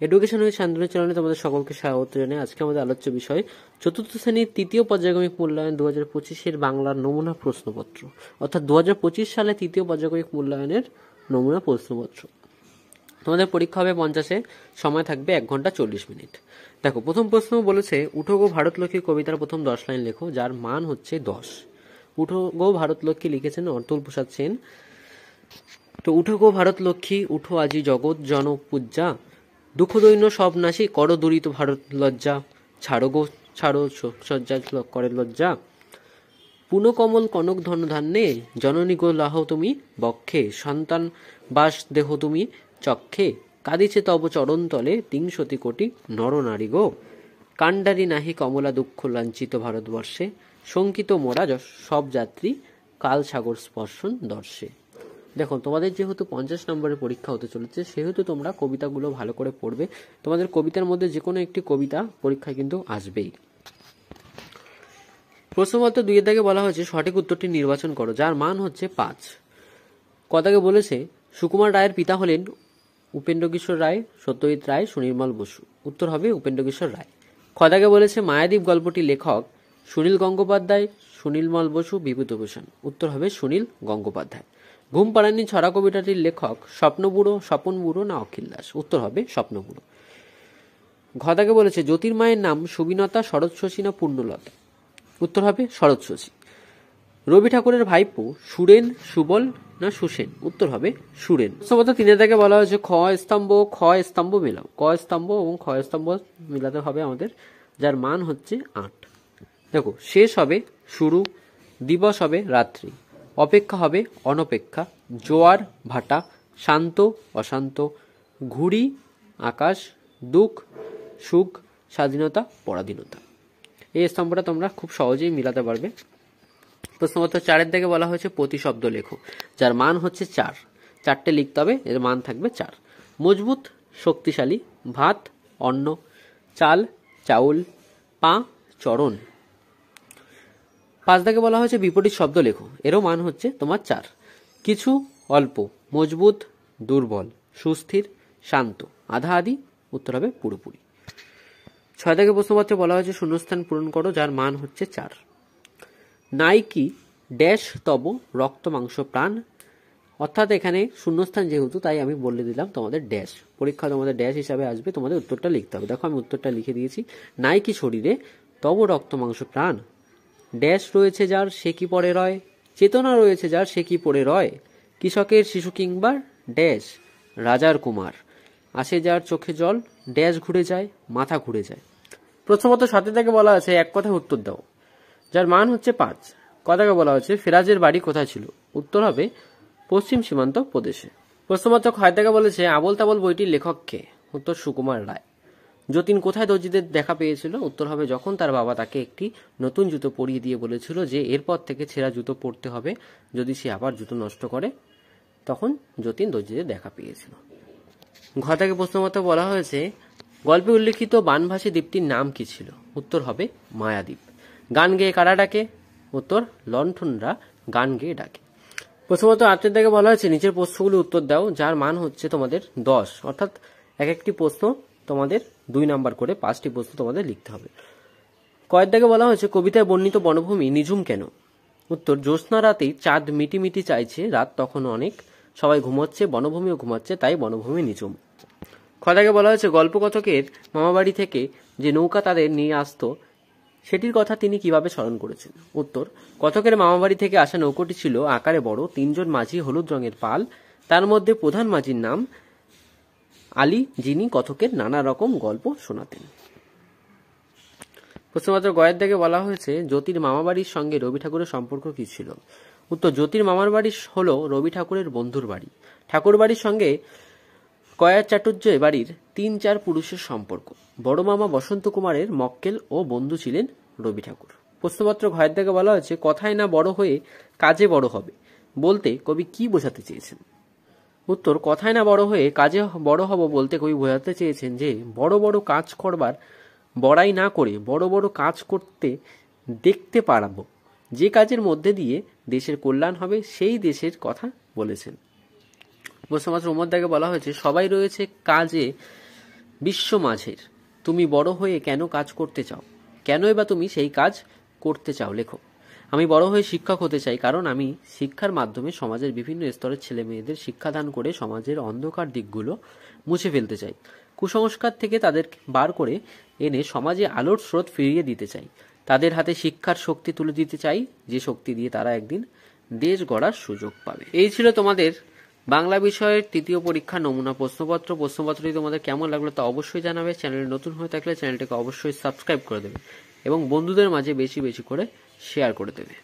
Education with Shantanu চ্যানেলে তোমাদের সকলকে স্বাগত জানাই। আজকে আমাদের আলোচ্য বিষয় চতুর্থ শ্রেণীর তৃতীয় পর্যায়ক্রমিক মূল্যায়ন 2025 বাংলার নমুনা প্রশ্নপত্র, অর্থাৎ 2025 সালে তৃতীয় পর্যায়ক্রমিক মূল্যায়নের নমুনা প্রশ্নপত্র। তোমাদের পরীক্ষা হবে 50-এ, সময় থাকবে 1 ঘন্টা 40 মিনিট। দেখো, প্রথম প্রশ্ন বলেছে উঠো গো ভারতলক্ষ্মী কবিতার প্রথম 10 লাইন লেখো, যার মান হচ্ছে 10। উঠো গো ভারতলক্ষ্মী লিখেছেন অতুল প্রসাদ সেন। তো উঠো গো ভারতলক্ষ্মী, উঠো আজি জগৎ জন পূজ্যা, দুঃখ দৈন্য সব নাশি করো দুরিত ভারত লজ্জা, ছাড়ো গো ছাড়ো সজ্জা করে লজ্জা, পুনকমল কনক ধন ধান্যে, জননী গো লাহ তুমি বক্ষে, সন্তান বাস দেহ তুমি চক্ষে, কাঁদিছে তব চরণ তলে 300 কোটি নর নারী গো, কাণ্ডারি নাহি কমলা দুঃখ লাঞ্ছিত ভারতবর্ষে, শঙ্কিত মোরা সব যাত্রী কাল সাগর স্পর্শন দর্শে। দেখো, তোমাদের যেহেতু 50 নম্বরের পরীক্ষা হতে চলেছে, সেহেতু তোমরা কবিতাগুলো ভালো করে পড়বে। তোমাদের কবিতার মধ্যে যে কোনো একটি কবিতা পরীক্ষায় কিন্তু আসবেই। প্রশ্নপত্র 2 থেকে বলা হয়েছে সঠিক উত্তরটি নির্বাচন করো, যার মান হচ্ছে 5। কথাকে বলেছে সুকুমার রায়ের পিতা হলেন উপেন্দ্র কিশোর রায়, সত্যজিৎ রায়, সুনির্মল বসু। উত্তর হবে উপেন্দ্র কিশোর রায়। কথাকে বলেছে মায়াদ্বীপ গল্পটির লেখক সুনীল গঙ্গোপাধ্যায়, সুনির্মল বসু, বিভূতিভূষণ। উত্তর হবে সুনীল গঙ্গোপাধ্যায়। ঘুম পাড়ানি ছড়া কবিতাটির লেখক স্বপ্নবুড়ো, স্বপন বুড়ো না অখিল দাস। উত্তর হবে স্বপ্নবুড়ো। ঘটাকে বলেছে জ্যোতির্মায়ের নাম সুবিনতা, শরৎ শশী না পূর্ণলতা। উত্তর হবে শরৎ শশী। রবি ঠাকুরের ভাইপো সুরেন, সুবল না সুসেন। উত্তর হবে সুরেন। প্রশ্নপত্র 3 থেকে বলা হয়েছে খ স্তম্ভ মেলাও। ক স্তম্ভ এবং খ স্তম্ভ মিলাতে হবে আমাদের, যার মান হচ্ছে 8। দেখো, শেষ হবে শুরু, দিবস হবে রাত্রি, অপেক্ষা হবে অনপেক্ষা, জোয়ার ভাটা, শান্ত অশান্ত, ঘুড়ি আকাশ, দুঃখ সুখ, স্বাধীনতা পরাধীনতা। এই স্তম্ভটা তোমরা খুব সহজেই মিলাতে পারবে। প্রশ্নপত্র 4 থেকে বলা হয়েছে প্রতিশব্দ লেখো, যার মান হচ্ছে 4। 4টে লিখতে হবে, এর মান থাকবে 4। মজবুত শক্তিশালী, ভাত অন্ন, চাল চাউল, পা চরণ। 5 থেকে বলা হয়েছে বিপরীত শব্দ লেখো, এরও মান হচ্ছে তোমার 4। কিছু অল্প, মজবুত দুর্বল, সুস্থির শান্ত, আধা আধি। উত্তর হবে পুরোপুরি। 6 থেকে প্রশ্নপত্রে বলা হয়েছে শূন্যস্থান পূরণ করো, যার মান হচ্ছে 4। নাইকি ড্যাশ তব রক্ত মাংস প্রাণ। অর্থাৎ এখানে শূন্যস্থান যেহেতু, তাই আমি বলে দিলাম তোমাদের ড্যাশ। পরীক্ষা তোমাদের ড্যাশ হিসাবে আসবে, তোমাদের উত্তরটা লিখতে হবে। দেখো, আমি উত্তরটা লিখে দিয়েছি। নাইকি শরীরে তব রক্ত মাংস প্রাণ, ড্যাশ রয়েছে যার সে কি পড়ে রয়, চেতনা রয়েছে যার সে কি পড়ে রয়, কৃষকের শিশু কিংবা ড্যাশ রাজার কুমার, আসে যার চোখে জল, ড্যাশ ঘুরে যায় মাথা ঘুরে যায়। প্রথমত 7 থেকে বলা আছে এক কথায় উত্তর দাও, যার মান হচ্ছে 5। কথাকে বলা হচ্ছে ফেরাজের বাড়ি কোথায় ছিল। উত্তর হবে পশ্চিম সীমান্ত প্রদেশে। প্রশ্নপত্র 6 থেকে বলেছে আবোল তাবোল বইটির লেখক কে। উত্তর সুকুমার রায়। যতীন কোথায় দর্জিদের দেখা পেয়েছিল। উত্তর হবে যখন তার বাবা তাকে একটি নতুন জুতো পরিয়ে দিয়ে বলেছিল যে এরপর থেকে ছেঁড়া জুতো পরতে হবে, যদি সে আবার জুতো নষ্ট করে, তখন যতীন দর্জিদের দেখা পেয়েছিল। ঘ থেকে প্রশ্নপত্র বলা হয়েছে গল্পে উল্লেখিত বানভাসী দ্বীপটির নাম কি ছিল। উত্তর হবে মায়াদ্বীপ। গান গেয়ে কারা ডাকে। উত্তর লণ্ঠনরা গান গেয়ে ডাকে। প্রথমত 8 থেকে বলা হয়েছে নিচের প্রশ্নগুলি উত্তর দাও, যার মান হচ্ছে তোমাদের 10। অর্থাৎ এক একটি প্রশ্ন তোমাদের 2 নাম্বার করে 5টি প্রশ্ন তোমাদের লিখতে হবে। কয়েক থেকে বলা হয়েছে কবিতায় বর্ণিত বনভূমি নিঝুম কেন। উত্তর জ্যোৎস্না রাতেই চাঁদ মিটি মিটি চাইছে, রাত তখন অনেক, সবাই ঘুমোচ্ছে, বনভূমিও ঘুমাচ্ছে, তাই বনভূমি নিঝুম। কথাকে বলা হয়েছে গল্পকথকের মামাবাড়ি থেকে যে নৌকা তাদের নিয়ে আসতো, সেটির কথা তিনি কিভাবে স্মরণ করেছেন। উত্তর কথকের মামাবাড়ি থেকে আসা নৌকোটি ছিল আকারে বড়, 3 জন মাঝি, হলুদ রঙের পাল, তার মধ্যে প্রধান মাঝির নাম আলী, যিনি কথকের নানা রকম গল্প শোনাতেন। প্রশ্নপত্র গয়ের থেকে বলা হয়েছে জ্যোতির মামাবাড়ির সঙ্গে রবি ঠাকুরের সম্পর্ক কি ছিল। উত্তর জ্যোতির মামার বাড়ি হলো রবি ঠাকুরের বন্ধুর বাড়ি। ঠাকুর বাড়ির সঙ্গে কয়ার চাটুর্য বাড়ির 3-4 পুরুষের সম্পর্ক। বড় মামা বসন্ত কুমারের মক্কেল ও বন্ধু ছিলেন রবি ঠাকুর। প্রশ্নপত্র ঘয়ের থেকে বলা হয়েছে কথায় না বড় হয়ে কাজে বড় হবে বলতে কবি কি বোঝাতে চেয়েছেন। উত্তর কথায় না বড় হয়ে কাজে বড় হব বলতে কবি বোঝাতে চেয়েছেন যে বড় বড় কাজ করবার বড়াই না করে বড় বড় কাজ করতে দেখতে পারবো, যে কাজের মধ্যে দিয়ে দেশের কল্যাণ হবে সেই দেশের কথা বলেছেন। প্রশ্নপত্র মধ্যে বলা হয়েছে সবাই রয়েছে কাজে বিশ্ব মাঝের তুমি বড় হয়ে কেন কাজ করতে চাও, কেনই বা তুমি সেই কাজ করতে চাও লেখো। আমি বড় হয়ে শিক্ষক হতে চাই, কারণ আমি শিক্ষার মাধ্যমে সমাজের বিভিন্ন স্তরের ছেলে মেয়েদের শিক্ষাদান করে সমাজের অন্ধকার দিকগুলো মুছে ফেলতে চাই। কুসংস্কার থেকে তাদের বার করে এনে সমাজে আলোর স্রোত ফিরিয়ে দিতে চাই। তাদের হাতে শিক্ষার শক্তি তুলে দিতে চাই, যে শক্তি দিয়ে তারা একদিন দেশ গড়ার সুযোগ পাবে। এই ছিল তোমাদের বাংলা বিষয়ের তৃতীয় পরীক্ষার নমুনা প্রশ্নপত্র। প্রশ্নপত্রটি তোমাদের কেমন লাগলো তা অবশ্যই জানাবে। চ্যানেলে নতুন হয়ে থাকলে চ্যানেলটিকে অবশ্যই সাবস্ক্রাইব করে দেবে এবং বন্ধুদের মাঝে বেশি বেশি করে শেয়ার করে দেবে।